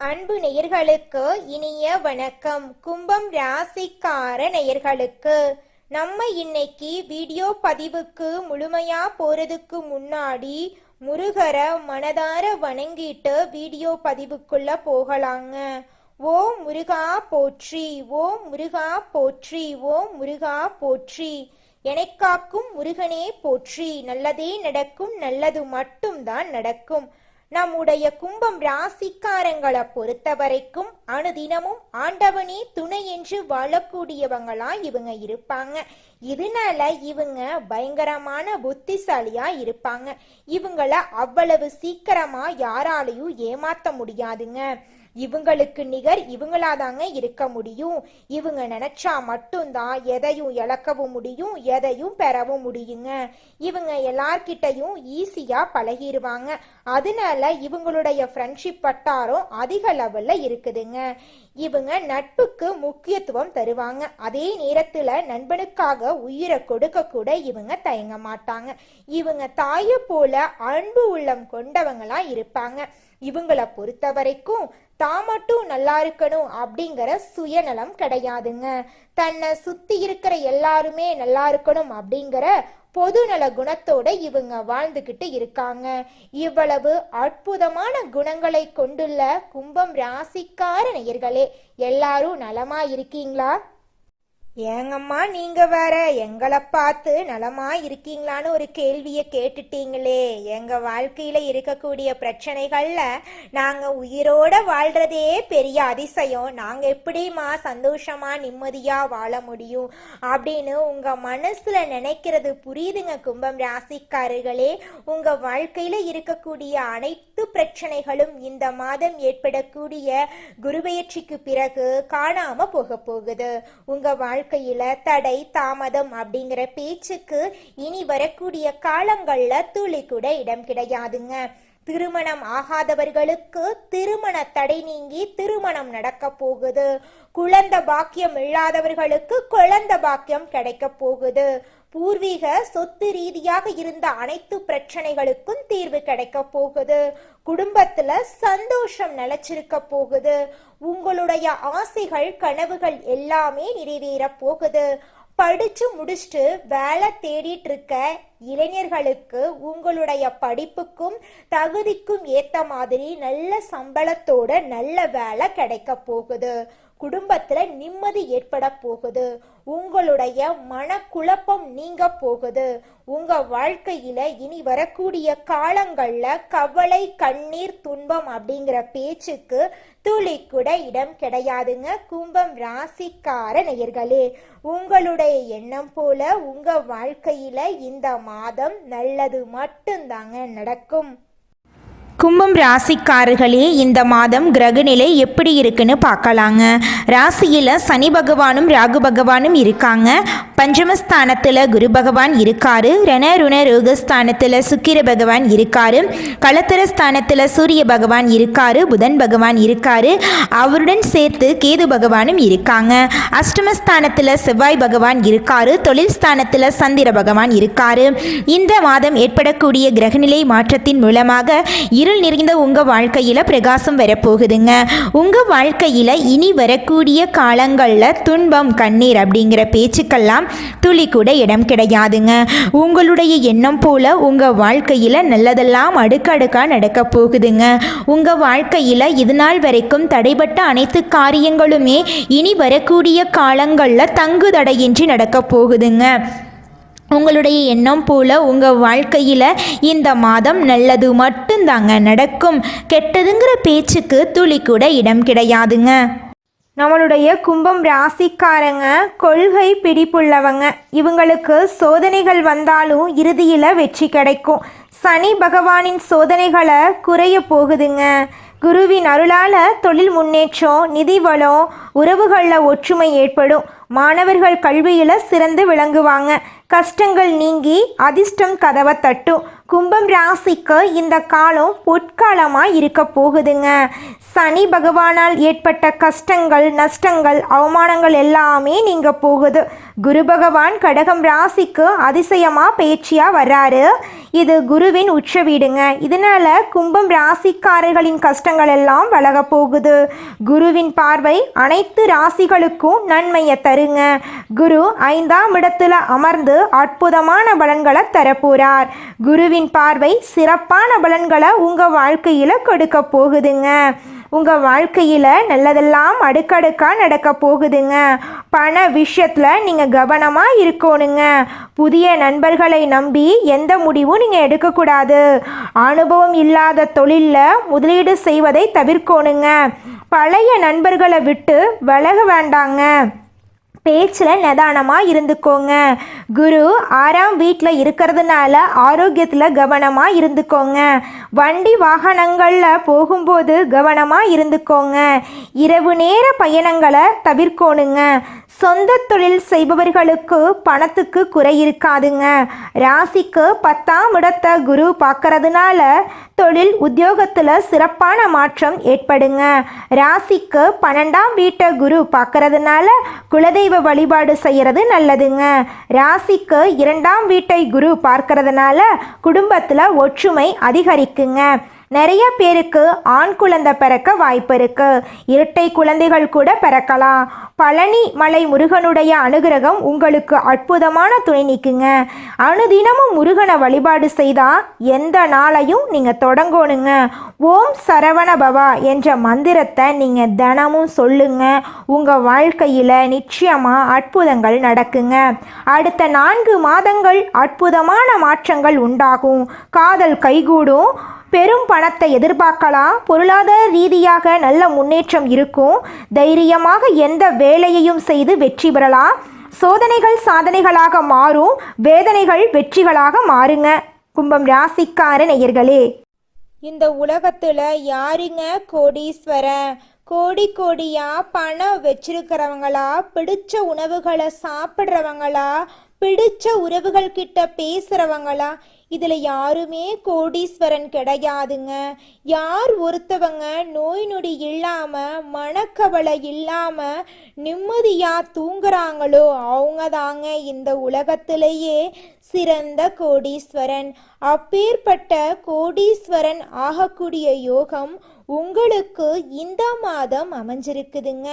அன்பு நேயர்களுக்கு இனிய வணக்கம். கும்பம் ராசிக்கார நேயர்களுக்கு நம்ம இன்னைக்கு வீடியோ பதிவுக்கு முழுமையா போறதுக்கு முன்னாடி முருகரை மனதார வணங்கிட்டு வீடியோ பதிவுக்குள்ள போகலாங்க. ஓம் முருகா போற்றி, ஓம் முருகா போற்றி, ஓம் முருகா போற்றி. எனக்காக்கும் முருகனே போற்றி. நல்லதே நடக்கும், நல்லது மட்டும்தான் நடக்கும். நம்முடைய கும்பம் ராசிக்காரங்களை பொறுத்த வரைக்கும் அனுதினமும் ஆண்டவனே துணை என்று வாழக்கூடியவங்களா இவங்க இருப்பாங்க. இதனால இவங்க பயங்கரமான புத்திசாலியா இருப்பாங்க. இவங்கள அவ்வளவு சீக்கிரமா யாராலையும் ஏமாத்த முடியாதுங்க. இவங்களுக்கு நிகர் இவங்களாதாங்க இருக்க முடியும். இவங்க நினைச்சா மட்டும்தான் எதையும் இழக்கவும் முடியும், எதையும் பெறவும் முடியுங்க. இவங்க எல்லார்கிட்டையும் ஈஸியா பழகிடுவாங்க. அதனால இவங்களுடைய ஃப்ரெண்ட்ஷிப் வட்டாரம் அதிக லெவல்ல இருக்குதுங்க. இவங்க நட்புக்கு முக்கியத்துவம் தருவாங்க. அதே நேரத்துல நண்பனுக்காக உயிரை கொடுக்க கூட இவங்க தயங்க மாட்டாங்க. இவங்க தாயை போல அன்பு உள்ளம் கொண்டவங்களா இருப்பாங்க. இவங்களை பொறுத்த வரைக்கும் தான் மட்டும் நல்லா இருக்கணும் அப்படிங்கிற சுயநலம் கிடையாதுங்க. தன்னை சுத்தி இருக்கிற எல்லாருமே நல்லா இருக்கணும் அப்படிங்கிற பொதுநல குணத்தோட இவங்க வாழ்ந்துகிட்டு இருக்காங்க. இவ்வளவு அற்புதமான குணங்களை கொண்டுள்ள கும்பம் ராசிக்கார நேயர்களே, எல்லாரும் நலமா இருக்கீங்களா? ஏங்கம்மா நீங்க வேற எங்களை பார்த்து நலமா இருக்கீங்களான்னு ஒரு கேள்வியை கேட்டுட்டீங்களே. எங்க வாழ்க்கையில இருக்கக்கூடிய பிரச்சனைகள்ல நாங்க உயிரோட வாழ்றதே பெரிய அதிசயம். நாங்க எப்படிமா சந்தோஷமா நிம்மதியா வாழ முடியும் அப்படின்னு உங்க மனசுல நினைக்கிறது புரியுதுங்க கும்பம் ராசிக்காரர்களே. உங்க வாழ்க்கையில இருக்கக்கூடிய அனைத்து பிரச்சனைகளும் இந்த மாதம் ஏற்படக்கூடிய குருபெயர்ச்சிக்கு பிறகு காணாம போக போகுது. உங்க வாழ்க்கையில தடை தாமதம் அப்படிங்கிற பேச்சுக்கு இனி வரக்கூடிய காலங்கள்ல துளி கூட இடம் கிடையாதுங்க. திருமணம் ஆகாதவர்களுக்கு திருமண தடை நீங்கி திருமணம் நடக்க போகுது. குழந்தை பாக்கியம் இல்லாதவர்களுக்கு குழந்தை பாக்கியம் கிடைக்க போகுது. பூர்வீக சொத்து ரீதியாக இருந்த அனைத்து பிரச்சனைகளுக்கும் தீர்வு கிடைக்க போகுது. குடும்பத்துல சந்தோஷம் நிலைச்சிருக்க போகுது. உங்களுடைய ஆசைகள் கனவுகள் எல்லாமே நிறைவேற போகுது. படிச்சு முடிச்சுட்டு வேலை தேடிட்டு இருக்க இளைஞர்களுக்கு உங்களுடைய படிப்புக்கும் தகுதிக்கும் ஏத்த மாதிரி நல்ல சம்பளத்தோட நல்ல வேலை கிடைக்க போகுது. குடும்பத்துல நிம்மதி ஏற்பட போகுது. உங்களுடைய மனக்குழப்பம் நீங்க போகுது. உங்க வாழ்க்கையில இனி வரக்கூடிய காலங்கள்ல கவலை கண்ணீர் துன்பம் அப்படிங்கிற பேச்சுக்கு துளி கூட இடம் கிடையாதுங்க. கும்பம் ராசிக்கார நேயர்களே, உங்களுடைய எண்ணம் போல உங்க வாழ்க்கையில இந்த மாதம் நல்லது மட்டும்தாங்க நடக்கும். கும்பம் ராசிக்காரர்களே, இந்த மாதம் கிரகநிலை எப்படி இருக்குன்னு பார்க்கலாங்க. ராசியில் சனி பகவானும் ராகு பகவானும் இருக்காங்க. பஞ்சமஸ்தானத்தில் குரு பகவான் இருக்காரு. ரணருண ரோகஸ்தானத்தில் சுக்கிர பகவான் இருக்காரு. களத்திரஸ்தானத்தில் சூரிய பகவான் இருக்காரு. புதன் பகவான் இருக்காரு. அவருடன் சேர்த்து கேது பகவானும் இருக்காங்க. அஷ்டமஸ்தானத்தில் செவ்வாய் பகவான் இருக்காரு. தொழில் ஸ்தானத்தில் சந்திர பகவான் இருக்காரு. இந்த மாதம் ஏற்படக்கூடிய கிரகநிலை மாற்றத்தின் மூலமாக இருள் நிறைந்த உங்க வாழ்க்கையில பிரகாசம் வரப்போகுதுங்க. உங்க வாழ்க்கையில இனி வரக்கூடிய காலங்கள்ல துன்பம் கண்ணீர் அப்படிங்கிற பேச்சுக்கெல்லாம் துளி கூட இடம் கிடையாதுங்க. உங்களுடைய எண்ணம் போல உங்க வாழ்க்கையில நல்லதெல்லாம் அடுக்கடுக்கா நடக்க போகுதுங்க. உங்க வாழ்க்கையில இதுநாள் வரைக்கும் தடைபட்ட அனைத்து காரியங்களுமே இனி வரக்கூடிய காலங்கள்ல தங்கு தடையின்றி நடக்க போகுதுங்க. உங்களுடைய எண்ணம் போல உங்கள் வாழ்க்கையில் இந்த மாதம் நல்லது மட்டும்தாங்க நடக்கும். கெட்டதுங்கிற பேச்சுக்கு துளி கூட இடம் கிடையாதுங்க. நம்மளுடைய கும்பம் ராசிக்காரங்க கொள்கை பிடிப்புள்ளவங்க. இவங்களுக்கு சோதனைகள் வந்தாலும் இறுதியில் வெற்றி கிடைக்கும். சனி பகவானின் சோதனைகளை குறைய போகுதுங்க. குருவின் அருளால் தொழில் முன்னேற்றம், நிதி வளம், உறவுகளில் ஒற்றுமை ஏற்படும். மாணவர்கள் கல்வியில் சிறந்து விளங்குவாங்க. கஷ்டங்கள் நீங்கி அதிர்ஷ்டம் கதவை தட்டும். கும்பம் ராசிக்கு இந்த காலம் பொற்காலமாக இருக்க போகுதுங்க. சனி பகவானால் ஏற்பட்ட கஷ்டங்கள், நஷ்டங்கள், அவமானங்கள் எல்லாமே நீங்க போகுது. குரு பகவான் கடகம் ராசிக்கு அதிசயமாக பேச்சியாக வர்றாரு. இது குருவின் உச்ச வீடுங்க. இதனால கும்பம் ராசிக்காரர்களின் கஷ்டங்கள் எல்லாம் விலக போகுது. குருவின் பார்வை அனைத்து ராசிகளுக்கும் நன்மையை தருங்க. குரு 5ஆம் இடத்துல அமர்ந்து அற்புதமான பலன்களை தரப்போறார். குருவின் பார்வை சிறப்பான பலன்களை உங்கள் வாழ்க்கையில் கொடுக்க போகுதுங்க. உங்கள் வாழ்க்கையில் நல்லதெல்லாம் அடுக்கடுக்காக நடக்க போகுதுங்க. பண விஷயத்தில் நீங்கள் கவனமாக இருக்கணுங்க. புதிய நண்பர்களை நம்பி எந்த முடிவும் நீங்கள் எடுக்கக்கூடாது. அனுபவம் இல்லாத தொழிலில் முதலீடு செய்வதை தவிர்க்கணுங்க. பழைய நண்பர்களை விட்டு விலக வேண்டாங்க. பேச்சில் நிதானமாக இருந்துக்கோங்க. குரு 6ஆம் வீட்டில் இருக்கிறதுனால ஆரோக்கியத்தில் கவனமாக இருந்துக்கோங்க. வண்டி வாகனங்களில் போகும்போது கவனமாக இருந்துக்கோங்க. இரவு நேர பயணங்களை தவிர்க்கணுங்க. சொந்த தொழில் செய்பவர்களுக்கு பணத்துக்கு குறை இருக்காதுங்க. ராசிக்கு 10ஆம் இடத்தை குரு பார்க்கறதுனால தொழில் உத்தியோகத்தில் சிறப்பான மாற்றம் ஏற்படுங்க. ராசிக்கு 12ஆம் வீட்டை குரு பார்க்கறதுனால குலதெய்வ வழிபாடு செய்கிறது நல்லதுங்க. ராசிக்கு 2ஆம் வீட்டை குரு பார்க்கறதுனால குடும்பத்தில் ஒற்றுமை அதிகரிக்குங்க. நிறைய பேருக்கு ஆண் குழந்தை பிறக்க வாய்ப்பு இருக்கு. இரட்டை குழந்தைகள் கூட பிறக்கலாம். பழனி மலை முருகனுடைய அனுகிரகம் உங்களுக்கு அற்புதமான துணை நிற்குங்க. அனுதினமும் முருகனை வழிபாடு செய்தால் எந்த நாளையும் நீங்கள் தொடங்கணுங்க. ஓம் சரவண பவா என்ற மந்திரத்தை நீங்கள் தினமும் சொல்லுங்க. உங்கள் வாழ்க்கையில் நிச்சயமாக அற்புதங்கள் நடக்குங்க. அடுத்த 4 மாதங்கள் அற்புதமான மாற்றங்கள் உண்டாகும். காதல் கைகூடும். பெரும் பணத்தை எதிர்பார்க்கலாம். பொருளாதார ரீதியாக நல்ல முன்னேற்றம் இருக்கும். தைரியமாக எந்த வேலையையும் செய்து வெற்றி பெறலாம். சோதனைகள் சாதனைகளாக மாறும். வேதனைகள் வெற்றிகளாக மாறுங்க. கும்பம் ராசிக்கார நேயர்களே, இந்த உலகத்தில் யாருங்க கோடீஸ்வரன்? கோடியா பணம் வச்சிருக்கிறவங்களா, பிடிச்ச உணவுகளை சாப்பிட்றவங்களா, பிடிச்ச உறவுகள் கிட்ட பேசுகிறவங்களா? இதில் யாருமே கோடீஸ்வரன் கிடையாதுங்க. யார் ஒருத்தவங்க நோய் நொடி இல்லாமல் மனக்கவலை இல்லாமல் நிம்மதியாக தூங்குறாங்களோ அவங்க தாங்க இந்த உலகத்திலேயே சிறந்த கோடீஸ்வரன். அப்பேற்பட்ட கோடீஸ்வரன் ஆகக்கூடிய யோகம் உங்களுக்கு இந்த மாதம் அமைஞ்சிருக்குதுங்க.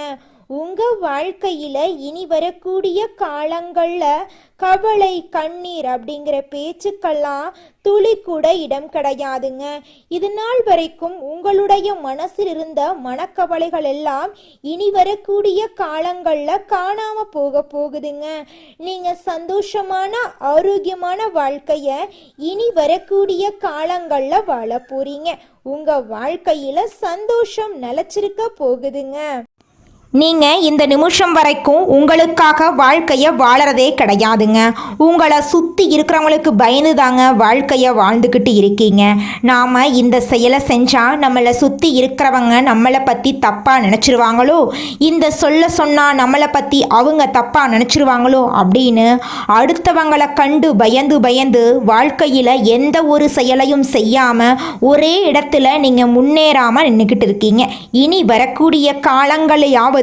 உங்கள் வாழ்க்கையில் இனி வரக்கூடிய காலங்களில் கவலை கண்ணீர் அப்படிங்கிற பேச்சுக்கெல்லாம் துளி கூட இடம் கிடையாதுங்க. இது நாள் வரைக்கும் உங்களுடைய மனசில் இருந்த மனக்கவலைகள் எல்லாம் இனி வரக்கூடிய காலங்களில் காணாமல் போகுதுங்க. நீங்கள் சந்தோஷமான ஆரோக்கியமான வாழ்க்கையை இனி வரக்கூடிய காலங்களில் வாழ போறீங்க. உங்கள் வாழ்க்கையில் சந்தோஷம் நிலச்சிருக்க போகுதுங்க. நீங்கள் இந்த நிமிஷம் வரைக்கும் உங்களுக்காக வாழ்க்கையை வாழறதே கிடையாதுங்க. உங்களை சுற்றி இருக்கிறவங்களுக்கு பயந்து தாங்க வாழ்க்கையை வாழ்ந்துக்கிட்டு இருக்கீங்க. நாம் இந்த செயலை செஞ்சால் நம்மளை சுற்றி இருக்கிறவங்க நம்மளை பற்றி தப்பாக நினச்சிருவாங்களோ, இந்த சொன்னால் நம்மளை பற்றி அவங்க தப்பாக நினச்சிருவாங்களோ அப்படின்னு அடுத்தவங்களை கண்டு பயந்து வாழ்க்கையில் எந்த ஒரு செயலையும் செய்யாமல் ஒரே இடத்துல நீங்கள் முன்னேறாமல் நின்றுக்கிட்டு இருக்கீங்க. இனி வரக்கூடிய காலங்களையாவது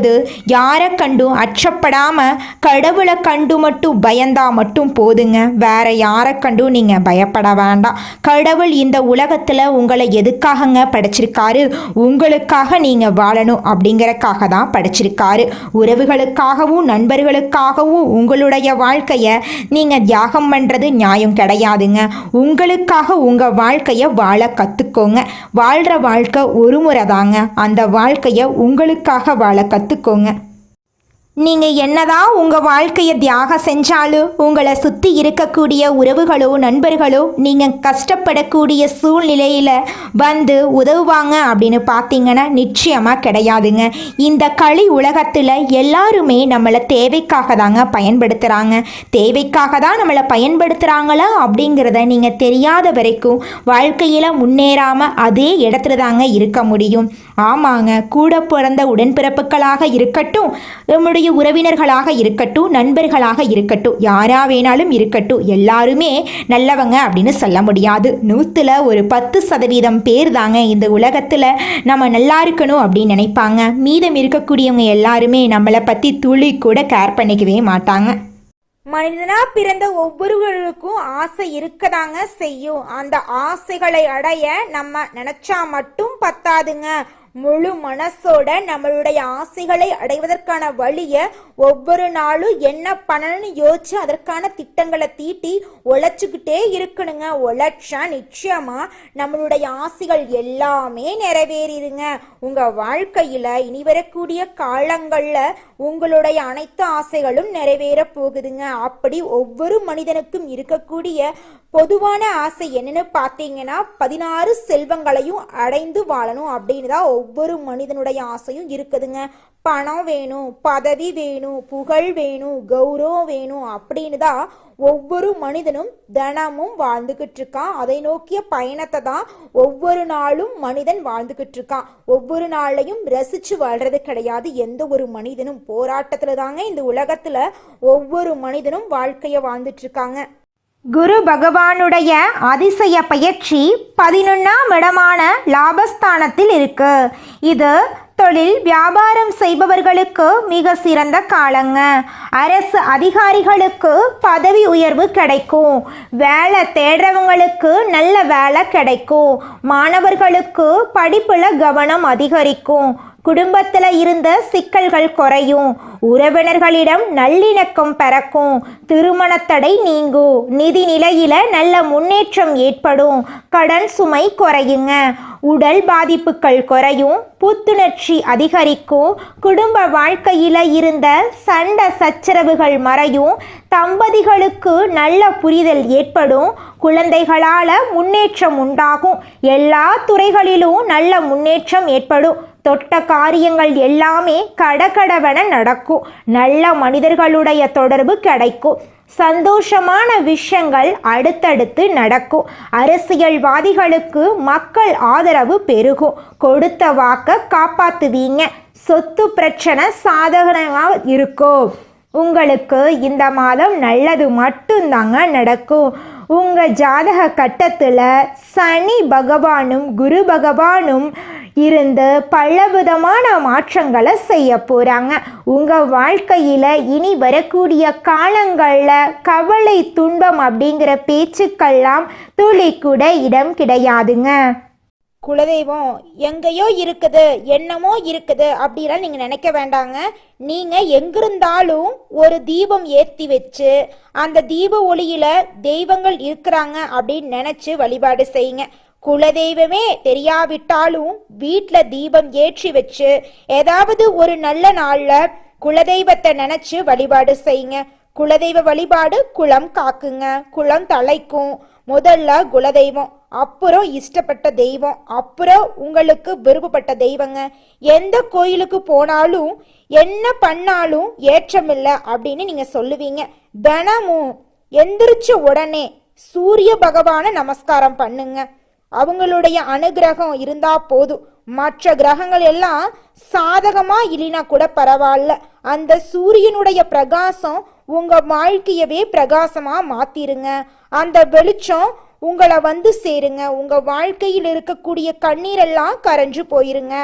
யாரை கண்டும் அச்சப்படாம கடவுளை கண்டு மட்டும் பயந்தா மட்டும் போதுங்க. வேற யாரை கண்டும் நீங்க பயப்பட வேண்டாம். கடவுள் இந்த உலகத்துல உங்களை எதுக்காகங்க படைச்சிருக்காரு? உங்களுக்காக நீங்க வாழணும் அப்படிங்கறக்காக தான் படைச்சிருக்காரு. உறவுகளுக்காகவும் நண்பர்களுக்காகவும் உங்களுடைய வாழ்க்கைய நீங்க தியாகம் பண்றது நியாயம் கிடையாதுங்க. உங்களுக்காக உங்க வாழ்க்கைய வாழ கத்துக்கோங்க. வாழ்ற வாழ்க்கை ஒரு முறை தாங்க. அந்த வாழ்க்கைய உங்களுக்காக வாழ கத்துக்கோங்க. நீங்கள் என்னதான் உங்கள் வாழ்க்கையை தியாகம் செஞ்சாலும் உங்களை சுற்றி இருக்கக்கூடிய உறவுகளோ நண்பர்களோ நீங்கள் கஷ்டப்படக்கூடிய சூழ்நிலையில் வந்து உதவுவாங்க அப்படின்னு பார்த்தீங்கன்னா நிச்சயமாக கிடையாதுங்க. இந்த களி உலகத்தில் எல்லாருமே நம்மளை தேவைக்காக தாங்க பயன்படுத்துகிறாங்க. தேவைக்காக தான் நம்மளை பயன்படுத்துகிறாங்களா அப்படிங்கிறத நீங்கள் தெரியாத வரைக்கும் வாழ்க்கையில் முன்னேறாமல் அதே இடத்துல தாங்க இருக்க முடியும். ஆமாங்க, கூட பிறந்த உடன்பிறப்புகளாக இருக்கட்டும், நம்முடைய உறவினர்களாக இருக்கட்டும், நண்பர்களாக இருக்கட்டும், யாரா வேணாலும் இருக்கட்டும், எல்லாருமே நல்லவங்க அப்படின்னு சொல்ல முடியாது. 100ல் ஒரு 10% பேர் தாங்க இந்த உலகத்தில் நம்ம நல்லா இருக்கணும் அப்படின்னு நினைப்பாங்க. மீதம் இருக்கக்கூடியவங்க எல்லாருமே நம்மளை பற்றி துளி கூட கேர் பண்ணிக்கவே மாட்டாங்க. மனிதனா பிறந்த ஒவ்வொருவருக்கும் ஆசை இருக்கதாங்க செய்யும். அந்த ஆசைகளை அடைய நம்ம நினைச்சா மட்டும் பத்தாதுங்க. முழு மனசோட நம்மளுடைய ஆசைகளை அடைவதற்கான வழிய ஒவ்வொரு நாளும் என்ன பண்ணணும்னு யோசிச்சு அதற்கான திட்டங்களை தீட்டி உழைச்சுக்கிட்டே இருக்கணுங்க. உழைச்சா நிச்சயமா நம்மளுடைய ஆசைகள் எல்லாமே நிறைவேறிடுங்க. உங்க வாழ்க்கையில இனி வரக்கூடிய காலங்கள்ல உங்களுடைய அனைத்து ஆசைகளும் நிறைவேற போகுதுங்க. அப்படி ஒவ்வொரு மனிதனுக்கும் இருக்கக்கூடிய பொதுவான ஆசை என்னன்னு பார்த்தீங்கன்னா 16 செல்வங்களையும் அடைந்து வாழணும் அப்படின்னு தான் ஒவ்வொரு மனிதனுடைய ஆசையும் இருக்குதுங்க. பணம் வேணும், பதவி வேணும், புகழ் வேணும், கௌரவம் வேணும் அப்படின்னு தான் ஒவ்வொரு மனிதனும் தினமும் வாழ்ந்துகிட்டு இருக்கான். அதை நோக்கிய பயணத்தை தான் ஒவ்வொரு நாளும் மனிதன் வாழ்ந்துகிட்டு இருக்கான். ஒவ்வொரு நாளையும் ரசிச்சு வாழ்றது கிடையாது. எந்த ஒரு மனிதனும் போராட்டத்துல தாங்க இந்த உலகத்துல ஒவ்வொரு மனிதனும் வாழ்க்கைய வாழ்ந்துட்டு இருக்காங்க. குரு பகவானுடைய அதிசய பயிற்சி 11ஆம் இடமான லாபஸ்தானத்தில் இருக்கு. இது தொழில் வியாபாரம் செய்பவர்களுக்கு மிக சிறந்த காலங்க. அரசு அதிகாரிகளுக்கு பதவி உயர்வு கிடைக்கும். வேலை தேடுறவங்களுக்கு நல்ல வேலை கிடைக்கும். மாணவர்களுக்கு படிப்புல கவனம் அதிகரிக்கும். குடும்பத்தில் இருந்த சிக்கல்கள் குறையும். உறவினர்களிடம் நல்லிணக்கம் பிறக்கும். திருமணத்தடை நீங்கும். நிதி நிலையில நல்ல முன்னேற்றம் ஏற்படும். கடன் சுமை குறையுங்க. உடல் பாதிப்புகள் குறையும். புத்துணர்ச்சி அதிகரிக்கும். குடும்ப வாழ்க்கையில இருந்த சண்டை சச்சரவுகள் மறையும். தம்பதிகளுக்கு நல்ல புரிதல் ஏற்படும். குழந்தைகளால முன்னேற்றம் உண்டாகும். எல்லா துறைகளிலும் நல்ல முன்னேற்றம் ஏற்படும். தொட்ட காரியங்கள் எல்லாமே கடகடவென நடக்கும். நல்ல மனிதர்களுடைய தொடர்பு கிடைக்கும். சந்தோஷமான விஷயங்கள் அடுத்தடுத்து நடக்கும். அரசியல்வாதிகளுக்கு மக்கள் ஆதரவு பெருகும். கொடுத்த வாக்க காப்பாத்துவீங்க. சொத்து பிரச்சனை சாதகமாக இருக்கும். உங்களுக்கு இந்த மாதம் நல்லது மட்டும்தாங்க நடக்கும். உங்க ஜாதக கட்டத்தில் சனி பகவானும் குரு பகவானும் இருந்து பலவிதமான மாற்றங்களை செய்ய போகிறாங்க. உங்கள் வாழ்க்கையில் இனி வரக்கூடிய காலங்களில் கவலை துன்பம் அப்படிங்கிற பேச்சுக்கெல்லாம் துளி கூட இடம் கிடையாதுங்க. குலதெய்வம் எங்கேயோ இருக்குது, என்னமோ இருக்குது அப்படிலாம் நீங்கள் நினைக்க வேண்டாங்க. நீங்கள் எங்கிருந்தாலும் ஒரு தீபம் ஏற்றி வச்சு அந்த தீப ஒளியில் தெய்வங்கள் இருக்கிறாங்க அப்படின்னு நினச்சி வழிபாடு செய்யுங்க. குலதெய்வமே தெரியாவிட்டாலும் வீட்டில் தீபம் ஏற்றி வச்சு ஏதாவது ஒரு நல்ல நாளில் குலதெய்வத்தை நினச்சி வழிபாடு செய்யுங்க. குலதெய்வ வழிபாடு குலம் காக்குங்க, குலம் தலைக்கும். முதல்ல குலதெய்வம், அப்புறம் இஷ்டப்பட்ட தெய்வம், அப்புறம் உங்களுக்கு விருப்பப்பட்ட தெய்வங்க. எந்த கோயிலுக்கு போனாலும் என்ன பண்ணாலும் ஏற்றமில்லை அப்படின்னு நீங்க சொல்லுவீங்க. தினமும் எந்திரிச்ச உடனே சூரிய பகவானை நமஸ்காரம் பண்ணுங்க. அவங்களுடைய அனுகிரகம் இருந்தா போதும். மற்ற கிரகங்கள் எல்லாம் சாதகமா இல்லைனா கூட பரவாயில்ல. அந்த சூரியனுடைய பிரகாசம் உங்க வாழ்க்கையவே பிரகாசமா மாத்திருங்க. அந்த வெளிச்சம் உங்களை வந்து சேருங்க. உங்க வாழ்க்கையில் இருக்கக்கூடிய கண்ணீரெல்லாம் கரைஞ்சு போயிருங்க.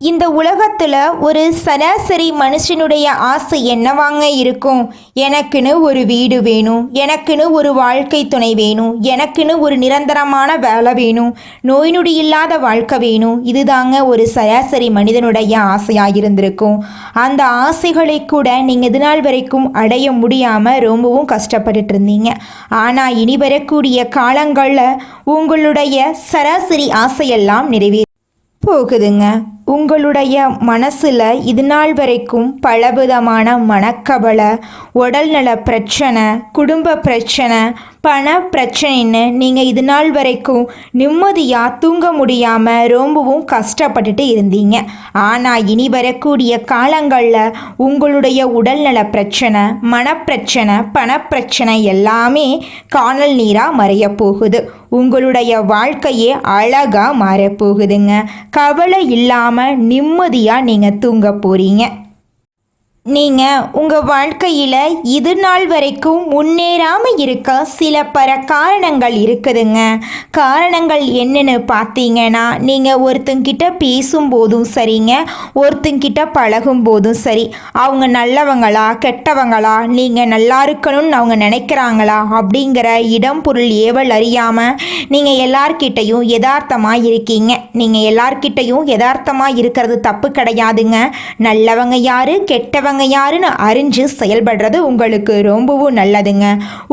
இந்த உலகத்தில் ஒரு சராசரி மனுஷனுடைய ஆசை என்னவாங்க இருக்கும்? எனக்குன்னு ஒரு வீடு வேணும், எனக்குன்னு ஒரு வாழ்க்கை துணை வேணும், எனக்குன்னு ஒரு நிரந்தரமான வேலை வேணும், நோய் நொடி இல்லாத வாழ்க்கை வேணும். இதுதாங்க ஒரு சராசரி மனிதனுடைய ஆசையாக இருந்திருக்கும். அந்த ஆசைகளை கூட நீங்கள் இது நாள் வரைக்கும் அடைய முடியாமல் ரொம்பவும் கஷ்டப்பட்டுட்டு இருந்தீங்க. ஆனால் இனி வரக்கூடிய காலங்களில் உங்களுடைய சராசரி ஆசையெல்லாம் நிறைவேற போகுதுங்க. உங்களுடைய மனசில் இது நாள் வரைக்கும் பலவிதமான மனக்கவலை, உடல்நல பிரச்சனை, குடும்ப பிரச்சனை, பண பிரச்சனைன்னு நீங்கள் இது நாள் வரைக்கும் நிம்மதியாக தூங்க முடியாமல் ரொம்பவும் கஷ்டப்பட்டுட்டு இருந்தீங்க. ஆனால் இனி வரக்கூடிய காலங்களில் உங்களுடைய உடல்நல பிரச்சனை, மனப்பிரச்சனை, பணப்பிரச்சனை எல்லாமே காணல் நீராக மறைய போகுது. உங்களுடைய வாழ்க்கையே அழகாக மாறப்போகுதுங்க. கவலை இல்லாமல் நிம்மதியாக நீங்கள் தூங்க போகிறீங்க. நீங்கள் உங்கள் வாழ்க்கையில் இது நாள் வரைக்கும் முன்னேறாமல் இருக்க சில காரணங்கள் இருக்குதுங்க. காரணங்கள் என்னன்னு பார்த்தீங்கன்னா, நீங்கள் ஒருத்தங்கிட்ட பேசும்போதும் சரிங்க, ஒருத்தங்கிட்ட பழகும் போதும் சரி, அவங்க நல்லவங்களா கெட்டவங்களா, நீங்கள் நல்லா இருக்கணும்னு அவங்க நினைக்கிறாங்களா அப்படிங்கிற இடம் பொருள் ஏவல் அறியாமல் நீங்கள் எல்லார்கிட்டையும் யதார்த்தமாக இருக்கீங்க. நீங்கள் எல்லார்கிட்டையும் யதார்த்தமாக இருக்கிறது தப்பு கிடையாதுங்க. நல்லவங்க யாரு கெட்டவங்க யாருன்னு அறிஞ்சு செயல்படுறது உங்களுக்கு ரொம்பவும் நல்லதுங்க.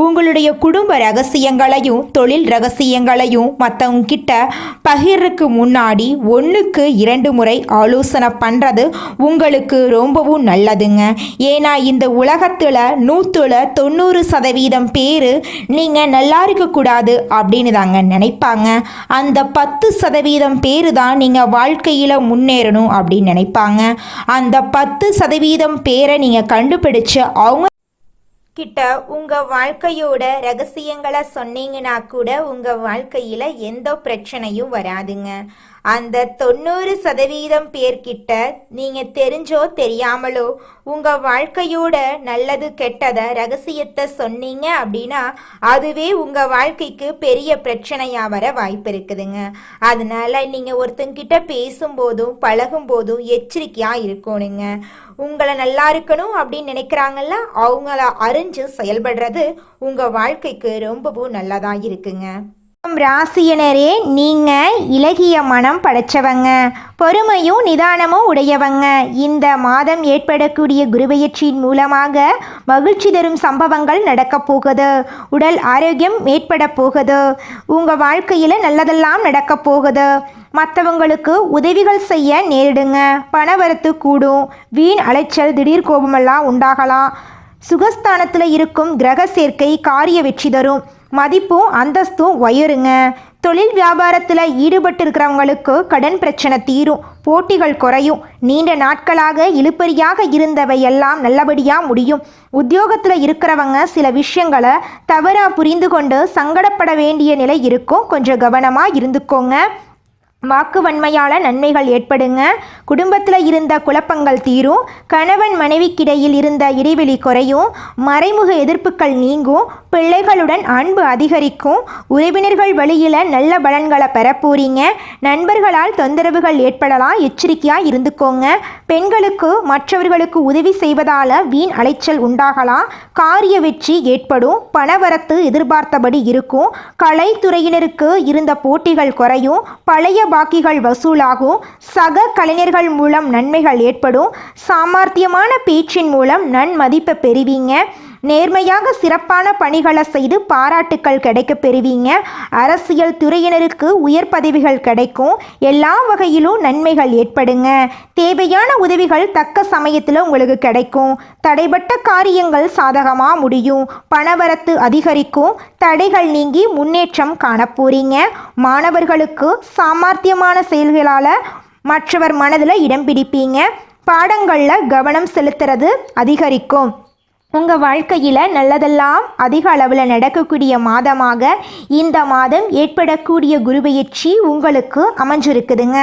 உங்களுடைய குடும்ப ரகசியங்களையும் தொழில் ரகசியங்களையும் மற்றவங்க கிட்ட பகிர்றதுக்கு முன்னாடி 1க்கு 2 முறை ஆலோசனை பண்ணுறது உங்களுக்கு ரொம்பவும் நல்லதுங்க. ஏன்னா இந்த உலகத்தில் 100% பேர் நீங்கள் நல்லா இருக்கக்கூடாது அப்படின்னு தாங்க நினைப்பாங்க. அந்த 10% பேர் தான் நீங்கள் வாழ்க்கையில் முன்னேறணும் அப்படின்னு நினைப்பாங்க. அந்த 10% பேரை நீங்கள் கண்டுபிடிச்சு அவங்க கிட்ட உங்கள் வாழ்க்கையோட ரகசியங்களை சொன்னீங்கன்னா கூட உங்கள் வாழ்க்கையில் எந்த பிரச்சனையும் வராதுங்க. அந்த 90% பேர்கிட்ட நீங்கள் தெரிஞ்சோ தெரியாமலோ உங்கள் வாழ்க்கையோட நல்லது கெட்டதை ரகசியத்தை சொன்னீங்க அப்படின்னா அதுவே உங்கள் வாழ்க்கைக்கு பெரிய பிரச்சனையாக வர வாய்ப்பு இருக்குதுங்க. அதனால நீங்கள் ஒருத்தங்கிட்ட பேசும்போதும் பழகும்போதும் எச்சரிக்கையாக இருக்கணுங்க. உங்களை நல்லா இருக்கணும் அப்படின்னு நினைக்கிறாங்கல்ல, அவங்கள அறிஞ்சு செயல்படுறது உங்கள் வாழ்க்கைக்கு ரொம்பவும் நல்லதாக இருக்குங்க. ராசியினரே, நீங்கள் இலகிய மனம் படைச்சவங்க, பொறுமையும் நிதானமும் உடையவங்க. இந்த மாதம் ஏற்படக்கூடிய குருபெயர்ச்சியின் மூலமாக மகிழ்ச்சி தரும் சம்பவங்கள் நடக்கப் போகுது. உடல் ஆரோக்கியம் ஏற்பட போகுது. உங்கள் வாழ்க்கையில் நல்லதெல்லாம் நடக்கப் போகுது. மற்றவங்களுக்கு உதவிகள் செய்ய நேரிடுங்க. பணவரத்து கூடும். வீண் அலைச்சல் திடீர் கோபமெல்லாம் உண்டாகலாம். சுகஸ்தானத்தில் இருக்கும் கிரக சேர்க்கை காரிய வெற்றி தரும். மதிப்பும் அந்தஸ்தும் உயருங்க. தொழில் வியாபாரத்தில் ஈடுபட்டு இருக்கிறவங்களுக்கு கடன் பிரச்சனை தீரும். போட்டிகள் குறையும். நீண்ட நாட்களாக இழுபறியாக இருந்தவை எல்லாம் நல்லபடியாக முடியும். உத்தியோகத்தில் இருக்கிறவங்க சில விஷயங்களை தவறாக புரிந்து கொண்டு சங்கடப்பட வேண்டிய நிலை இருக்கும். கொஞ்சம் கவனமாக இருந்துக்கோங்க. வாக்கு வன்மையால் நன்மைகள் ஏற்படுங்க. குடும்பத்தில் இருந்த குழப்பங்கள் தீரும். கணவன் மனைவிக்கிடையில் இருந்த இடைவெளி குறையும். மறைமுக எதிர்ப்புகள் நீங்கும். பிள்ளைகளுடன் அன்பு அதிகரிக்கும். உறவினர்கள் வழியில் நல்ல பலன்களை பெற போறீங்க. நண்பர்களால் தொந்தரவுகள் ஏற்படலாம். எச்சரிக்கையாக இருந்துக்கோங்க. பெண்களுக்கு மற்றவர்களுக்கு உதவி செய்வதால் வீண் அலைச்சல் உண்டாகலாம். காரிய வெற்றி ஏற்படும். பணவரத்து எதிர்பார்த்தபடி இருக்கும். கலைத்துறையினருக்கு இருந்த போட்டிகள் குறையும். பழைய பாக்கிகள் வசூலாகும். சக கலைஞர்கள் மூலம் நன்மைகள் ஏற்படும். சாமர்த்தியமான பேச்சின் மூலம் நன்மதிப்பை பெறுவீங்க. நேர்மையாக சிறப்பான பணிகளை செய்து பாராட்டுக்கள் கிடைக்க பெறுவீங்க. அரசியல் துறையினருக்கு உயர் பதவிகள் கிடைக்கும். எல்லா வகையிலும் நன்மைகள் ஏற்படுங்க. தேவையான உதவிகள் தக்க சமயத்தில் உங்களுக்கு கிடைக்கும். தடைபட்ட காரியங்கள் சாதகமாக முடியும். பணவரத்து அதிகரிக்கும். தடைகள் நீங்கி முன்னேற்றம் காணப்போறீங்க. மாணவர்களுக்கு சாமர்த்தியமான செயல்களால் மற்றவர் மனதில் இடம் பிடிப்பீங்க. பாடங்களில் கவனம் செலுத்துறது அதிகரிக்கும். உங்கள் வாழ்க்கையில் நல்லதெல்லாம் அதிக அளவில் நடக்கக்கூடிய மாதமாக இந்த மாதம் ஏற்படக்கூடிய குருபெயர்ச்சி உங்களுக்கு அமைஞ்சிருக்குதுங்க.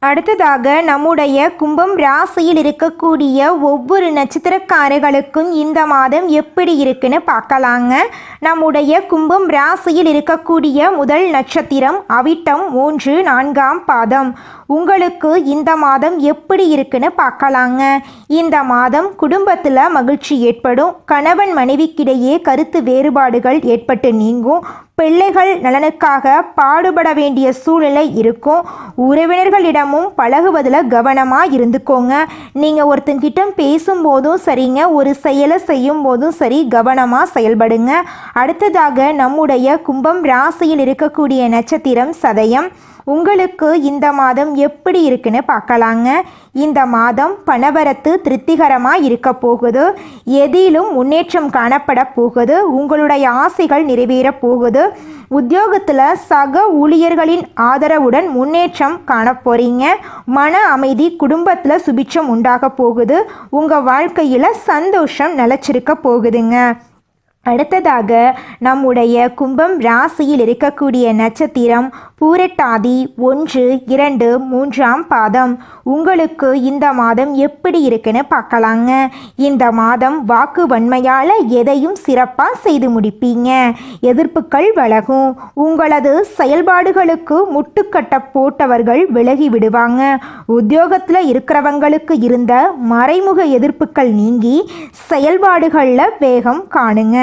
அடுத்ததாக நம்முடைய கும்பம் ராசியில் இருக்கக்கூடிய ஒவ்வொரு நட்சத்திரக்காரர்களுக்கும் இந்த மாதம் எப்படி இருக்குன்னு பார்க்கலாங்க. நம்முடைய கும்பம் ராசியில் இருக்கக்கூடிய முதல் நட்சத்திரம் அவிட்டம் 3, 4ஆம் பாதம். உங்களுக்கு இந்த மாதம் எப்படி இருக்குன்னு பார்க்கலாங்க. இந்த மாதம் குடும்பத்தில் மகிழ்ச்சி ஏற்படும். கணவன் மனைவிக்கிடையே கருத்து வேறுபாடுகள் ஏற்பட்டு நீங்கும். பிள்ளைகள் நலனுக்காக பாடுபட வேண்டிய சூழ்நிலை இருக்கும். உறவினர்களிடமும் பழகுவதில் கவனமாக இருந்துக்கோங்க. நீங்கள் ஒருத்தங்கிட்ட பேசும்போதும் சரிங்க, ஒரு செயலை செய்யும் போதும் சரி, கவனமாக செயல்படுங்க. அடுத்ததாக நம்முடைய கும்பம் ராசியில் இருக்கக்கூடிய நட்சத்திரம் சதயம். உங்களுக்கு இந்த மாதம் எப்படி இருக்குன்னு பார்க்கலாங்க. இந்த மாதம் பணவரத்து திருப்திகரமாக இருக்க போகுது. எதிலும் முன்னேற்றம் காணப்பட போகுது. உங்களுடைய ஆசைகள் நிறைவேற போகுது. உத்தியோகத்தில் சக ஊழியர்களின் ஆதரவுடன் முன்னேற்றம் காண போறீங்க. மன அமைதி, குடும்பத்தில் சுபிட்சம் உண்டாக போகுது. உங்கள் வாழ்க்கையில் சந்தோஷம் நிலச்சிருக்க போகுதுங்க. அடுத்ததாக நம்முடைய கும்பம் ராசியில் இருக்கக்கூடிய நட்சத்திரம் பூரட்டாதி 1, 2, 3ஆம் பாதம். உங்களுக்கு இந்த மாதம் எப்படி இருக்குன்னு பார்க்கலாங்க. இந்த மாதம் வாக்கு வன்மையால் எதையும் சிறப்பாக செய்து முடிப்பீங்க. எதிர்ப்புகள் விலகும். உங்களது செயல்பாடுகளுக்கு முட்டுக்கட்ட போட்டவர்கள் விலகி விடுவாங்க. உத்தியோகத்தில் இருக்கிறவங்களுக்கு இருந்த மறைமுக எதிர்ப்புகள் நீங்கி செயல்பாடுகளில் வேகம் காணுங்க.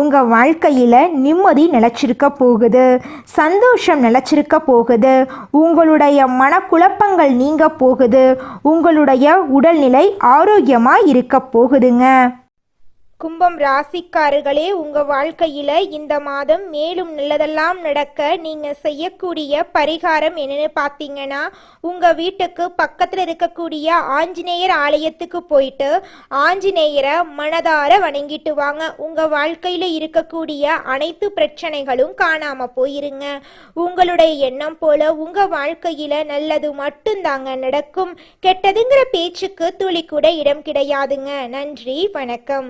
உங்கள் வாழ்க்கையில் நிம்மதி நிலச்சிருக்க போகுது. சந்தோஷம் நிலச்சிருக்க போகுது. உங்களுடைய மனக்குழப்பங்கள் நீங்க போகுது. உங்களுடைய உடல்நிலை ஆரோக்கியமாக இருக்க போகுதுங்க. கும்பம் ராசிக்காரர்களே, உங்கள் வாழ்க்கையில் இந்த மாதம் மேலும் நல்லதெல்லாம் நடக்க நீங்கள் செய்யக்கூடிய பரிகாரம் என்னென்னு பார்த்தீங்கன்னா, உங்கள் வீட்டுக்கு பக்கத்தில் இருக்கக்கூடிய ஆஞ்சநேயர் ஆலயத்துக்கு போயிட்டு ஆஞ்சநேயரை மனதார வணங்கிட்டு வாங்க. உங்கள் வாழ்க்கையில் இருக்கக்கூடிய அனைத்து பிரச்சனைகளும் காணாமல் போயிருங்க. உங்களுடைய எண்ணம் போல உங்கள் வாழ்க்கையில் நல்லது மட்டும்தாங்க நடக்கும். கெட்டதுங்கிற பேச்சுக்கு துளி கூட இடம் கிடையாதுங்க. நன்றி, வணக்கம்.